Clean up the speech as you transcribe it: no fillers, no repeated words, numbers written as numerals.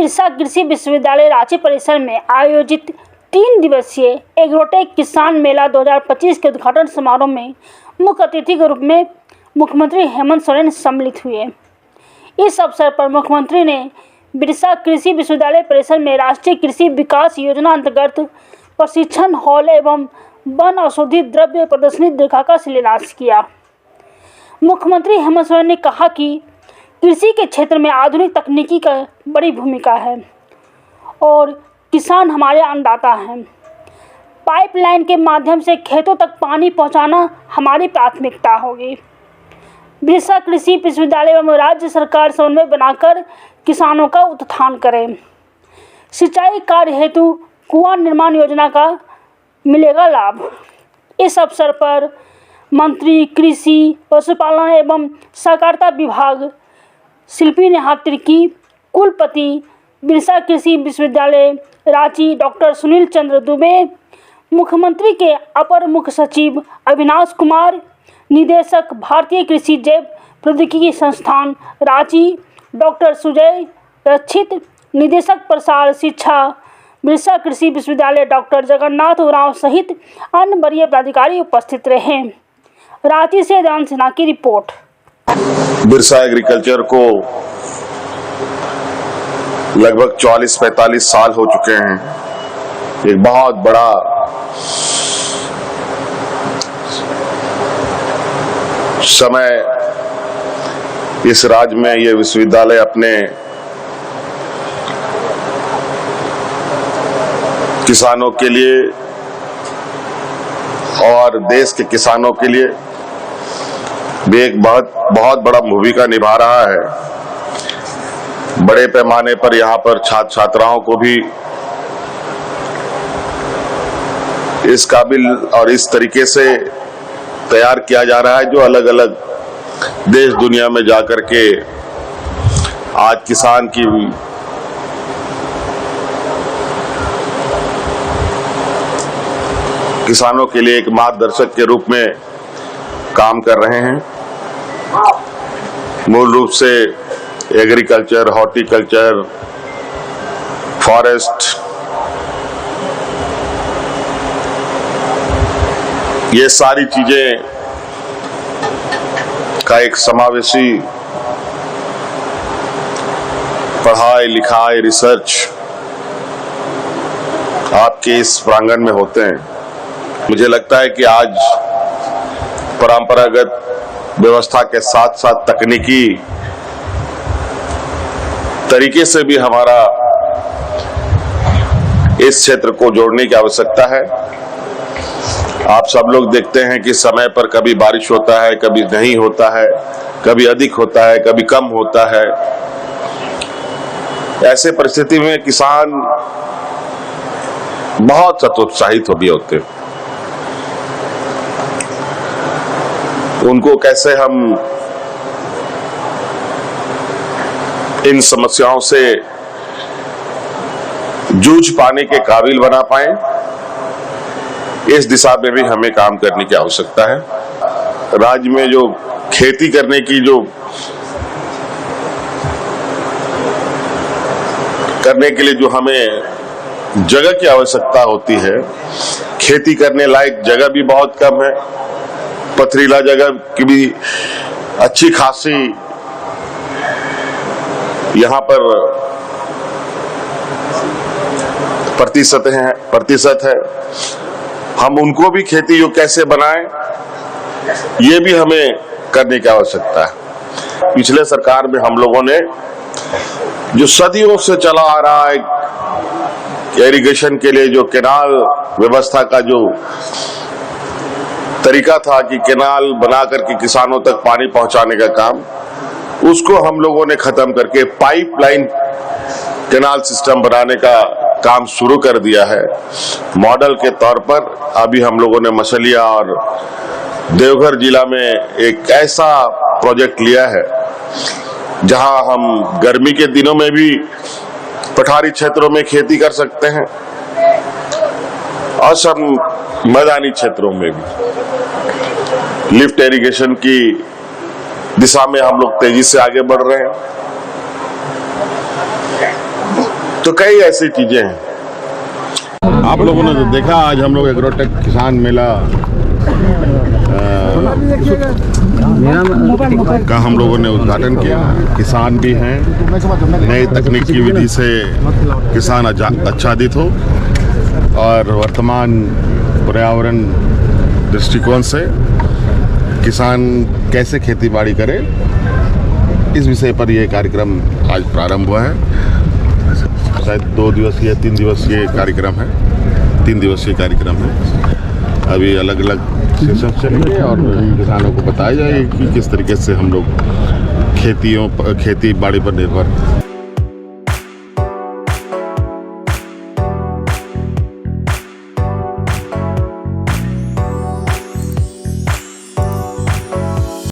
बिरसा कृषि विश्वविद्यालय रांची परिसर में आयोजित 3 दिवसीय एग्रोटेक किसान मेला 2025 के उद्घाटन समारोह में मुख्य अतिथि के रूप में मुख्यमंत्री हेमंत सोरेन सम्मिलित हुए। इस अवसर पर मुख्यमंत्री ने बिरसा कृषि विश्वविद्यालय परिसर में राष्ट्रीय कृषि विकास योजना अंतर्गत प्रशिक्षण हॉल एवं वन औषधि द्रव्य प्रदर्शनी देखा का शिलान्यास किया। मुख्यमंत्री हेमंत सोरेन ने कहा कि कृषि के क्षेत्र में आधुनिक तकनीकी का बड़ी भूमिका है और किसान हमारे अन्नदाता हैं। पाइपलाइन के माध्यम से खेतों तक पानी पहुंचाना हमारी प्राथमिकता होगी। बिरसा कृषि विश्वविद्यालय एवं राज्य सरकार समन्वय बनाकर किसानों का उत्थान करें। सिंचाई कार्य हेतु कुआं निर्माण योजना का मिलेगा लाभ। इस अवसर पर मंत्री कृषि, पशुपालन एवं सहकारिता विभाग शिल्पी नेहा तिर्की, कुलपति बिरसा कृषि विश्वविद्यालय रांची डॉक्टर सुनील चंद्र दुबे, मुख्यमंत्री के अपर मुख्य सचिव अविनाश कुमार, निदेशक भारतीय कृषि जैव प्रौद्योगिकी संस्थान रांची डॉक्टर सुजय रक्षित, निदेशक प्रसार शिक्षा बिरसा कृषि विश्वविद्यालय डॉक्टर जगन्नाथ उरांव सहित अन्य वरीय पदाधिकारी उपस्थित रहे। रांची से दान सिन्हा की रिपोर्ट। बिरसा एग्रीकल्चर को लगभग 40-45 साल हो चुके हैं। एक बहुत बड़ा समय इस राज्य में ये विश्वविद्यालय अपने किसानों के लिए और देश के किसानों के लिए भी एक बहुत बड़ा भूमिका निभा रहा है। बड़े पैमाने पर यहाँ पर छात्र छात्राओं को भी इस काबिल और इस तरीके से तैयार किया जा रहा है जो अलग अलग देश दुनिया में जाकर के आज किसान की किसानों के लिए एक मार्गदर्शक के रूप में काम कर रहे हैं। मूल रूप से एग्रीकल्चर, हॉर्टिकल्चर, फॉरेस्ट, ये सारी चीजें का एक समावेशी पढ़ाई लिखाई रिसर्च आपके इस प्रांगण में होते हैं। मुझे लगता है कि आज परंपरागत व्यवस्था के साथ साथ तकनीकी तरीके से भी हमारा इस क्षेत्र को जोड़ने की आवश्यकता है। आप सब लोग देखते हैं कि समय पर कभी बारिश होता है, कभी नहीं होता है, कभी अधिक होता है, कभी कम होता है। ऐसे परिस्थिति में किसान बहुत हतोत्साहित हो भी होते हैं। उनको कैसे हम इन समस्याओं से जूझ पाने के काबिल बना पाए, इस दिशा में भी हमें काम करने की आवश्यकता है। राज्य में जो खेती करने की करने के लिए जो हमें जगह की आवश्यकता होती है, खेती करने लायक जगह भी बहुत कम है। पथरीला जगह की भी अच्छी खासी यहाँ पर प्रतिशत है। हम उनको भी खेती योग्य कैसे बनाएं, ये भी हमें करने की आवश्यकता है। पिछले सरकार में हम लोगों ने जो सदियों से चला आ रहा है इरिगेशन के लिए जो केनाल व्यवस्था का जो तरीका था कि केनाल बना करके किसानों तक पानी पहुंचाने का काम, उसको हम लोगों ने खत्म करके पाइपलाइन केनाल सिस्टम बनाने का काम शुरू कर दिया है। मॉडल के तौर पर अभी हम लोगों ने मछलिया और देवघर जिला में एक ऐसा प्रोजेक्ट लिया है जहां हम गर्मी के दिनों में भी पठारी क्षेत्रों में खेती कर सकते हैं और सब मैदानी क्षेत्रों में भी लिफ्ट इरिगेशन की दिशा में हम लोग तेजी से आगे बढ़ रहे हैं। तो कई ऐसी चीजें हैं। आप लोगों ने तो देखा, आज हम लोग एग्रोटेक किसान मेला का हम लोगों ने उद्घाटन किया। किसान भी हैं, नई तकनीक की विधि से किसान आच्छादित हो और वर्तमान पर्यावरण दृष्टिकोण से किसान कैसे खेती बाड़ी करे, इस विषय पर यह कार्यक्रम आज प्रारंभ हुआ है। शायद 2 दिवसीय 3 दिवसीय कार्यक्रम है, 3 दिवसीय कार्यक्रम है। अभी अलग अलग सेशन चलेंगे और किसानों को बताया जाएगा कि किस तरीके से हम लोग खेती बाड़ी पर निर्भर